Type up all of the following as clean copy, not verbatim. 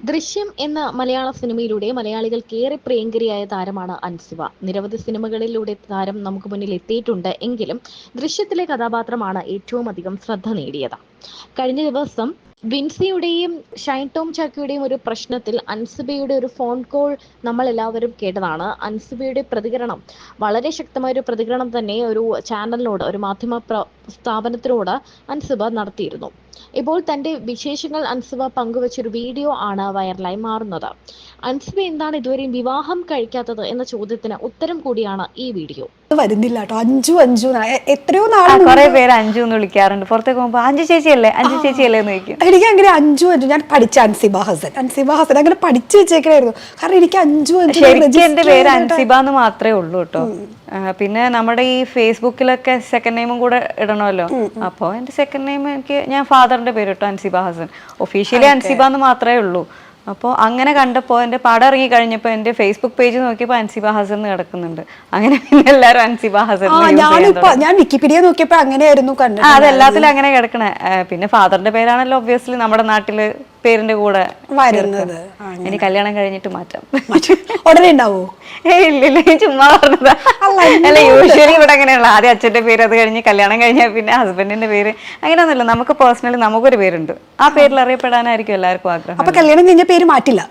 ദൃശ്യം എന്ന മലയാള സിനിമയിലൂടെ മലയാളികൾക്കേറെ പ്രിയങ്കരിയായ താരമാണ് അൻസിബ. നിരവധി സിനിമകളിലൂടെ താരം നമുക്ക് മുന്നിൽ എത്തിയിട്ടുണ്ട് എങ്കിലും ദൃശ്യത്തിലെ കഥാപാത്രമാണ് ഏറ്റവും അധികം ശ്രദ്ധ നേടിയത്. കഴിഞ്ഞ ദിവസം വിൻസിയുടെയും ഷൈൻ ടോം ചാക്കോയുടെയും ഒരു പ്രശ്നത്തിൽ അൻസിബയുടെ ഒരു ഫോൺ കോൾ നമ്മൾ എല്ലാവരും കേട്ടതാണ്. അൻസിബയുടെ പ്രതികരണം വളരെ ശക്തമായ ഒരു പ്രതികരണം തന്നെ ഒരു ചാനലിനോട്, ഒരു മാധ്യമ സ്ഥാപനത്തിനോട് അൻസിബ നടത്തിയിരുന്നു. ഇപ്പോൾ തന്റെ വിശേഷങ്ങൾ അൻസിബ പങ്കുവച്ചൊരു വീഡിയോ ആണ് വൈറലായി മാറുന്നത്. അൻസിബ എന്താണ് ഇതുവരെയും വിവാഹം കഴിക്കാത്തത് എന്ന ചോദ്യത്തിന് ഉത്തരം കൂടിയാണ് ഈ വീഡിയോ. വരുന്നില്ല കേട്ടോ. അഞ്ചു അഞ്ചു എത്രയോ നാളെ കുറെ പേര് അഞ്ചു എന്ന് വിളിക്കാറുണ്ട്. പുറത്തേക്ക് പോകുമ്പോ അഞ്ചു ചേച്ചിയല്ലേ അഞ്ചു ചേച്ചിയല്ലേ എന്ന് ചോദിക്കും. എനിക്ക് അങ്ങനെ അഞ്ചു അഞ്ചു ഞാൻ പഠിച്ച അൻസിബ ഹസൻ അങ്ങനെ പഠിച്ചു വെച്ചേക്കായിരുന്നു. കാരണം എനിക്ക് അഞ്ചു അഞ്ചു ശരിക്കും എന്റെ പേര് അൻസിബ എന്ന് മാത്രമേ ഉള്ളൂ കേട്ടോ. പിന്നെ നമ്മുടെ ഈ ഫേസ്ബുക്കിലൊക്കെ സെക്കൻഡ് നെയിമും കൂടെ ഇടണമല്ലോ. അപ്പോൾ എന്റെ സെക്കൻഡ് നെയിം ഞാൻ ഫാദറിന്റെ പേര് ഇട്ടു അൻസിബ ഹസൻ. ഒഫീഷ്യലി അൻസിബ എന്ന് മാത്രമേ ഉള്ളൂ. അപ്പോൾ അങ്ങനെ കണ്ടപ്പോൾ എൻ്റെ പടം ഇറങ്ങി കഴിഞ്ഞപ്പോൾ എൻ്റെ ഫേസ്ബുക്ക് പേജ് നോക്കിയപ്പോൾ അൻസിബ ഹസൻ കിടക്കുന്നുണ്ട്. അങ്ങനെ പിന്നെ എല്ലാവരും അൻസിബ ഹസൻ. ഞാൻ വിക്കിപീഡിയ നോക്കിയപ്പോൾ അങ്ങനെയായിരുന്നു കണ്ടത്. അതെല്ലാത്തിലും അങ്ങനെ കിടക്കണേ. പിന്നെ ഫാദറിന്റെ പേരാണല്ലോ ഒബ്വിയസ്ലി നമ്മുടെ നാട്ടില് പേരിന്റെ കൂടെ വരുന്നത്. ഇനി കല്യാണം കഴിഞ്ഞിട്ട് മാറ്റാം. ഉടനെ ഉണ്ടാവോ? ഇല്ലില്ല, ചുമ്മാ പറഞ്ഞതാ. അല്ല, യൂഷ്വലി ഇവിടെ അങ്ങനെയുള്ള ആദ്യം അച്ഛന്റെ പേര്, അത് കഴിഞ്ഞ് കല്യാണം കഴിഞ്ഞാൽ പിന്നെ ഹസ്ബൻഡിന്റെ പേര്. അങ്ങനെയൊന്നുമില്ല. നമുക്ക് പേഴ്സണലി നമുക്കൊരു പേരുണ്ട്. ആ പേരിൽ അറിയപ്പെടാനായിരിക്കും എല്ലാവർക്കും ആഗ്രഹം. അപ്പൊ കല്യാണം കഴിഞ്ഞ പേര് മാറ്റില്ല?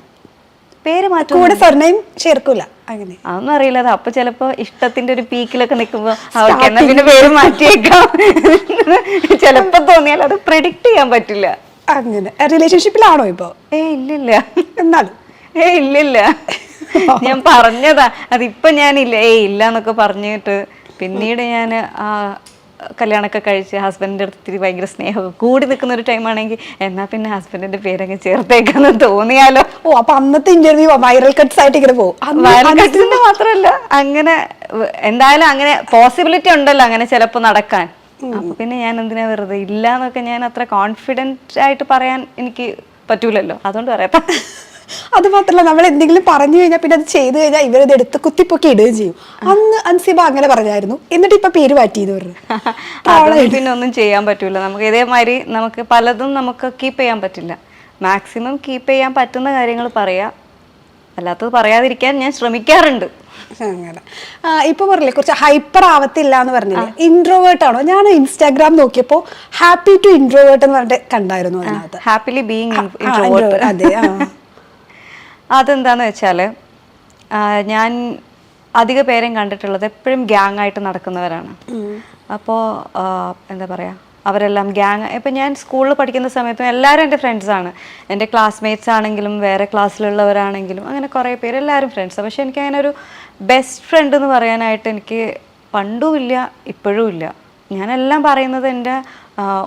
പേര് മാറ്റും, കൂടെ സർനെയിം ചേർക്കൂല? അങ്ങനെ അതൊന്നും അറിയില്ല. അത് അപ്പൊ ചിലപ്പോ ഇഷ്ടത്തിന്റെ ഒരു പീക്കിലൊക്കെ നിൽക്കുമ്പോ അവർക്ക് എന്നാ പിന്നെ പേര് മാറ്റിയേക്കാം ചിലപ്പോ തോന്നിയാൽ അത് പ്രെഡിക്റ്റ് ചെയ്യാൻ പറ്റില്ല. അങ്ങനെ റിലേഷൻഷിപ്പിലാണോ ഇപ്പൊ? ഇല്ലില്ല. എന്നാലും ഇല്ലില്ല, ഞാൻ പറഞ്ഞതാ. അതിപ്പോ ഞാനില്ല ഇല്ല എന്നൊക്കെ പറഞ്ഞിട്ട് പിന്നീട് ഞാൻ ആ കല്യാണമൊക്കെ കഴിച്ച് ഹസ്ബൻഡിന്റെ അടുത്ത് ഭയങ്കര സ്നേഹമൊക്കെ കൂടി നിൽക്കുന്ന ഒരു ടൈം ആണെങ്കിൽ എന്നാ പിന്നെ ഹസ്ബൻഡിന്റെ പേരൊക്കെ ചേർത്തേക്കാന്ന് തോന്നിയാലോ. അപ്പൊ അന്നത്തെ ഇന്റർവ്യൂ വൈറൽ കട്ട്സ് ആയിട്ട് ഇങ്ങനെ പോകും. വൈറൽ കട്ട്സിന്റെ മാത്രല്ല, അങ്ങനെ എന്തായാലും അങ്ങനെ പോസിബിലിറ്റി ഉണ്ടല്ലോ അങ്ങനെ ചിലപ്പോ നടക്കാൻ. അപ്പൊ പിന്നെ ഞാൻ എന്തിനാ വെറുതെ ഇല്ല എന്നൊക്കെ ഞാൻ അത്ര കോൺഫിഡന്റ് ആയിട്ട് പറയാൻ എനിക്ക് പറ്റൂലല്ലോ, അതുകൊണ്ട് പറയാത്ത. അത് മാത്രല്ല, നമ്മൾ എന്തെങ്കിലും പറഞ്ഞു കഴിഞ്ഞാൽ പിന്നെ അത് ചെയ്തു കഴിഞ്ഞാൽ ഇവരത് എടുത്ത് കുത്തിപ്പൊക്കി ഇടുകയും ചെയ്യും. അന്ന് അൻസിബ അങ്ങനെ പറഞ്ഞായിരുന്നു, എന്നിട്ട് ഇപ്പൊ പേര് മാറ്റിയത് പറഞ്ഞു. പിന്നെ ഒന്നും ചെയ്യാൻ പറ്റൂല. നമുക്ക് ഇതേമാതിരി നമുക്ക് പലതും നമുക്ക് കീപ്പ് ചെയ്യാൻ പറ്റില്ല. മാക്സിമം കീപ്പ് ചെയ്യാൻ പറ്റുന്ന കാര്യങ്ങൾ പറയാ, അല്ലാത്തത് പറയാതിരിക്കാൻ ഞാൻ ശ്രമിക്കാറുണ്ട്. അങ്ങനെ ഇപ്പൊ പറഞ്ഞില്ലേ കുറച്ച് ഹൈപ്പർ ആവത്തില്ല എന്ന് പറഞ്ഞില്ലേ, ഇൻട്രോവേർട്ട് ആണോ? ഞാൻ ഇൻസ്റ്റാഗ്രാം നോക്കിയപ്പോ ഹാപ്പി ടു ഇൻട്രോവേർട്ട് എന്ന് പറഞ്ഞിട്ട് കണ്ടായിരുന്നു. അതിനകത്ത് ഹാപ്പിലി ബീയിങ് ഇൻട്രോവേർട്ട്. അതെ. അതെന്താന്ന് വെച്ചാല് ഞാൻ അധിക പേരെയും കണ്ടിട്ടുള്ളത് എപ്പോഴും ഗ്യാങ് ആയിട്ട് നടക്കുന്നവരാണ്. അപ്പോൾ എന്താ പറയാ, അവരെല്ലാം ഗ്യാങ്. ഇപ്പം ഞാൻ സ്കൂളിൽ പഠിക്കുന്ന സമയത്തും എല്ലാവരും എൻ്റെ ഫ്രണ്ട്സാണ്. എൻ്റെ ക്ലാസ്മേറ്റ്സ് ആണെങ്കിലും വേറെ ക്ലാസ്സിലുള്ളവരാണെങ്കിലും അങ്ങനെ കുറേ പേര് എല്ലാവരും ഫ്രണ്ട്സാണ്. പക്ഷെ എനിക്ക് അങ്ങനെ ഒരു ബെസ്റ്റ് ഫ്രണ്ട് എന്ന് പറയാനായിട്ട് എനിക്ക് പണ്ടും ഇല്ല, ഇപ്പോഴും ഇല്ല. ഞാനെല്ലാം പറയുന്നത് എൻ്റെ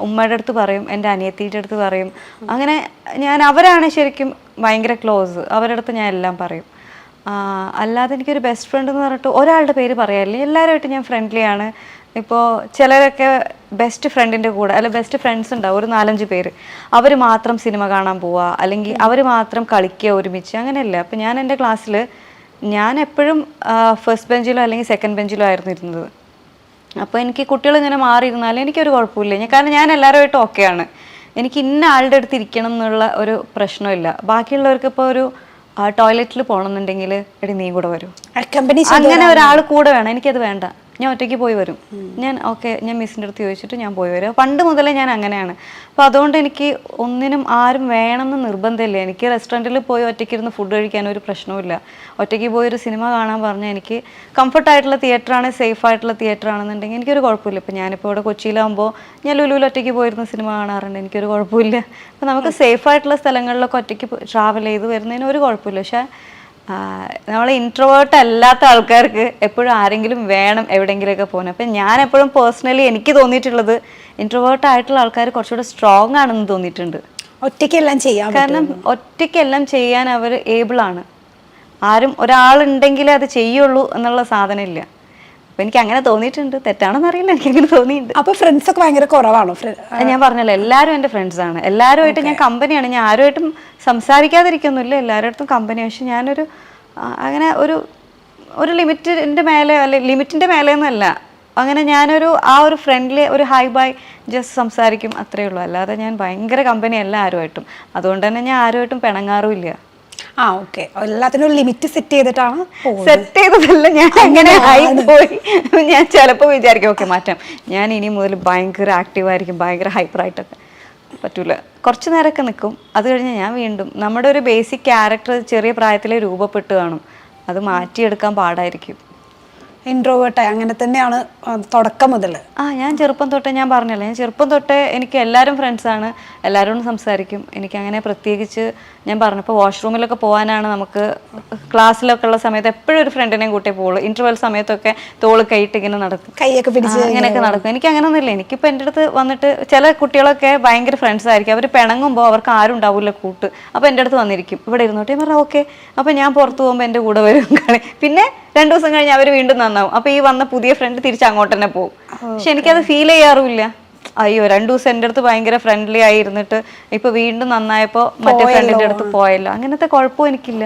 ഉമ്മയുടെ അടുത്ത് പറയും, എൻ്റെ അനിയത്തിയുടെ അടുത്ത് പറയും. അങ്ങനെ അവരാണ് ശരിക്കും ഭയങ്കര ക്ലോസ്. അവരുടെ അടുത്ത് ഞാൻ എല്ലാം പറയും. അല്ലാതെ എനിക്കൊരു ബെസ്റ്റ് ഫ്രണ്ട് എന്ന് പറഞ്ഞിട്ട് ഒരാളുടെ പേര് പറയാറില്ല. എല്ലാവരുമായിട്ട് ഞാൻ ഫ്രണ്ട്ലി ആണ്. ഇപ്പോൾ ചിലരൊക്കെ ബെസ്റ്റ് ഫ്രണ്ടിൻ്റെ കൂടെ അല്ല ബെസ്റ്റ് ഫ്രണ്ട്സ് ഉണ്ടാവും, ഒരു 4-5 പേര്. അവർ മാത്രം സിനിമ കാണാൻ പോവുക, അല്ലെങ്കിൽ അവർ മാത്രം കളിക്കുക ഒരുമിച്ച്, അങ്ങനെയല്ല. അപ്പം ഞാൻ എൻ്റെ ക്ലാസ്സിൽ ഞാൻ എപ്പോഴും ഫസ്റ്റ് ബെഞ്ചിലോ അല്ലെങ്കിൽ സെക്കൻഡ് ബെഞ്ചിലോ ആയിരുന്നു ഇരുന്നത്. അപ്പോൾ എനിക്ക് കുട്ടികൾ ഇങ്ങനെ മാറിയിരുന്നാലും എനിക്കൊരു കുഴപ്പമില്ല. കാരണം ഞാൻ എല്ലാവരുമായിട്ടും ഓക്കെയാണ്. എനിക്ക് ഇന്ന ആളുടെ അടുത്ത് ഇരിക്കണം എന്നുള്ള ഒരു പ്രശ്നമില്ല. ബാക്കിയുള്ളവർക്ക് ഇപ്പോൾ ഒരു ടോയ്ലറ്റിൽ പോകണമെന്നുണ്ടെങ്കിൽ എടി നീ കൂടെ വരും, അങ്ങനെ ഒരാൾ കൂടെ വേണം. എനിക്കത് വേണ്ട, ഞാൻ ഒറ്റയ്ക്ക് പോയി വരും. ഞാൻ മിസ്സിൻ്റെ അടുത്ത് ചോദിച്ചിട്ട് ഞാൻ പോയി വരും. പണ്ട് മുതലേ ഞാൻ അങ്ങനെയാണ്. അപ്പോൾ അതുകൊണ്ട് എനിക്ക് ഒന്നിനും ആരും വേണമെന്ന് നിർബന്ധമില്ല. എനിക്ക് റെസ്റ്റോറൻറ്റിൽ പോയി ഒറ്റയ്ക്കിരുന്ന് ഫുഡ് കഴിക്കാനൊരു പ്രശ്നവുമില്ല. ഒറ്റയ്ക്ക് പോയി ഒരു സിനിമ കാണാൻ പറഞ്ഞാൽ എനിക്ക് കംഫർട്ടായിട്ടുള്ള തിയേറ്ററാണ്, സേഫ് ആയിട്ടുള്ള തിയേറ്റർ ആണെന്നുണ്ടെങ്കിൽ എനിക്കൊരു കുഴപ്പമില്ല. ഇപ്പോൾ ഞാനിപ്പോൾ ഇവിടെ കൊച്ചിയിലാകുമ്പോൾ ഞാൻ ലുലുവിൽ ഒറ്റയ്ക്ക് പോയിരുന്ന സിനിമ കാണാറുണ്ട്, എനിക്കൊരു കുഴപ്പമില്ല. അപ്പോൾ നമുക്ക് സേഫ് ആയിട്ടുള്ള സ്ഥലങ്ങളിലൊക്കെ ഒറ്റയ്ക്ക് ട്രാവൽ ചെയ്ത് വരുന്നതിന് ഒരു കുഴപ്പമില്ല. പക്ഷേ നമ്മൾ ഇൻട്രോവേർട്ട് അല്ലാത്ത ആൾക്കാർക്ക് എപ്പോഴും ആരെങ്കിലും വേണം എവിടെയെങ്കിലുമൊക്കെ പോകാൻ. അപ്പം ഞാൻ എപ്പോഴും പേഴ്സണലി എനിക്ക് തോന്നിയിട്ടുള്ളത് ഇൻട്രോവേർട്ട് ആയിട്ടുള്ള ആൾക്കാർ കുറച്ചുകൂടെ സ്ട്രോങ് ആണെന്ന് തോന്നിയിട്ടുണ്ട്. ഒറ്റയ്ക്കെല്ലാം ചെയ്യാം. കാരണം ഒറ്റയ്ക്കെല്ലാം ചെയ്യാൻ അവർ ഏബിളാണ്. ആരും ഒരാളുണ്ടെങ്കിലേ അത് ചെയ്യുള്ളൂ എന്നുള്ള സാധനമില്ല. അപ്പം എനിക്ക് അങ്ങനെ തോന്നിയിട്ടുണ്ട്. തെറ്റാണെന്ന് അറിയില്ല, എനിക്കങ്ങനെ തോന്നിയിട്ടുണ്ട്. അപ്പോൾ ഫ്രണ്ട്സ് ഒക്കെ ഭയങ്കര കുറവാണോ? ഞാൻ പറഞ്ഞല്ലോ, എല്ലാവരും എൻ്റെ ഫ്രണ്ട്സാണ്. എല്ലാവരുമായിട്ട് ഞാൻ കമ്പനിയാണ്. ഞാൻ ആരുമായിട്ടും സംസാരിക്കാതിരിക്കൊന്നുമില്ല, എല്ലാവരുടെടുത്തും കമ്പനി. പക്ഷെ ഞാനൊരു അങ്ങനെ ഒരു ലിമിറ്റിൻ്റെ മേലെ, അല്ലെ ലിമിറ്റിൻ്റെ മേലെ എന്നല്ല, അങ്ങനെ ഞാനൊരു ഒരു ഫ്രണ്ട്ലി ഒരു ഹൈ ബൈ ജസ്റ്റ് സംസാരിക്കും, അത്രേ ഉള്ളൂ. അല്ലാതെ ഞാൻ ഭയങ്കര കമ്പനി അല്ല ആരുമായിട്ടും. അതുകൊണ്ട് തന്നെ ഞാൻ ആരുമായിട്ടും പിണങ്ങാറുമില്ല. ഓക്കെ, എല്ലാത്തിനും ഒരു ലിമിറ്റ് സെറ്റ് ചെയ്തിട്ടാണ് സെറ്റ് ചെയ്തതല്ല, ഞാൻ അങ്ങനെ ആയി പോയി. ഞാൻ ചിലപ്പോൾ വിചാരിക്കും ഓക്കെ മാറ്റാം, ഞാൻ ഇനി മുതൽ ഭയങ്കര ആക്റ്റീവായിരിക്കും, ഭയങ്കര ഹൈപ്പറായിട്ടൊക്കെ. പറ്റൂല, കുറച്ച് നേരമൊക്കെ നിൽക്കും. അത് കഴിഞ്ഞ് ഞാൻ വീണ്ടും നമ്മുടെ ഒരു ബേസിക് ക്യാരക്ടർ ചെറിയ പ്രായത്തിലെ രൂപപ്പെട്ട് കാണും, അത് മാറ്റിയെടുക്കാൻ പാടായിരിക്കും. ഇൻട്രോവേർട്ടായി അങ്ങനെ തന്നെയാണ് തുടക്കം മുതൽ? ഞാൻ ചെറുപ്പം തൊട്ടേ, ഞാൻ പറഞ്ഞല്ലോ, ഞാൻ ചെറുപ്പം തൊട്ടേ എനിക്ക് എല്ലാവരും ഫ്രണ്ട്സാണ്, എല്ലാവരോടും സംസാരിക്കും. എനിക്കങ്ങനെ പ്രത്യേകിച്ച് ഞാൻ പറഞ്ഞപ്പോൾ വാഷ്റൂമിലൊക്കെ പോകാനാണ് നമുക്ക് ക്ലാസ്സിലൊക്കെ ഉള്ള സമയത്ത് എപ്പോഴും ഒരു ഫ്രണ്ടിനെയും കൂട്ടേ പോകുള്ളൂ. ഇൻ്റർവെൽ സമയത്തൊക്കെ തോള് കൈയിട്ട് ഇങ്ങനെ നടക്കും, കൈയൊക്കെ പിടിച്ച് അങ്ങനെയൊക്കെ നടക്കും. എനിക്ക് അങ്ങനെ ഒന്നുമില്ല. എനിക്കിപ്പോൾ എൻ്റെ അടുത്ത് വന്നിട്ട് ചില കുട്ടികളൊക്കെ ഭയങ്കര ഫ്രണ്ട്സ് ആയിരിക്കും, അവർ പിണങ്ങുമ്പോൾ അവർക്ക് ആരും ഉണ്ടാവില്ല കൂട്ട്. അപ്പോൾ എൻ്റെ അടുത്ത് വന്നിരിക്കും, ഇവിടെ ഇരുന്നോട്ടെ. ഞാൻ പറഞ്ഞാൽ ഓക്കെ. അപ്പോൾ ഞാൻ പുറത്ത് പോകുമ്പോൾ എൻ്റെ കൂടെ വരും കളി. പിന്നെ 2 ദിവസം കഴിഞ്ഞ് അവർ വീണ്ടും നന്നാവും. അപ്പോൾ ഈ വന്ന പുതിയ ഫ്രണ്ട് തിരിച്ച് അങ്ങോട്ട് തന്നെ പോകും. പക്ഷെ എനിക്കത് ഫീൽ ചെയ്യാറുമില്ല. അയ്യോ 2 ദിവസം എൻ്റെ അടുത്ത് ഭയങ്കര ഫ്രണ്ട്ലി ആയിരുന്നിട്ട് ഇപ്പൊ വീണ്ടും നന്നായപ്പോൾ മറ്റേ ഫ്രണ്ടിന്റെ അടുത്ത് പോയല്ലോ, അങ്ങനത്തെ കുഴപ്പവും എനിക്കില്ല.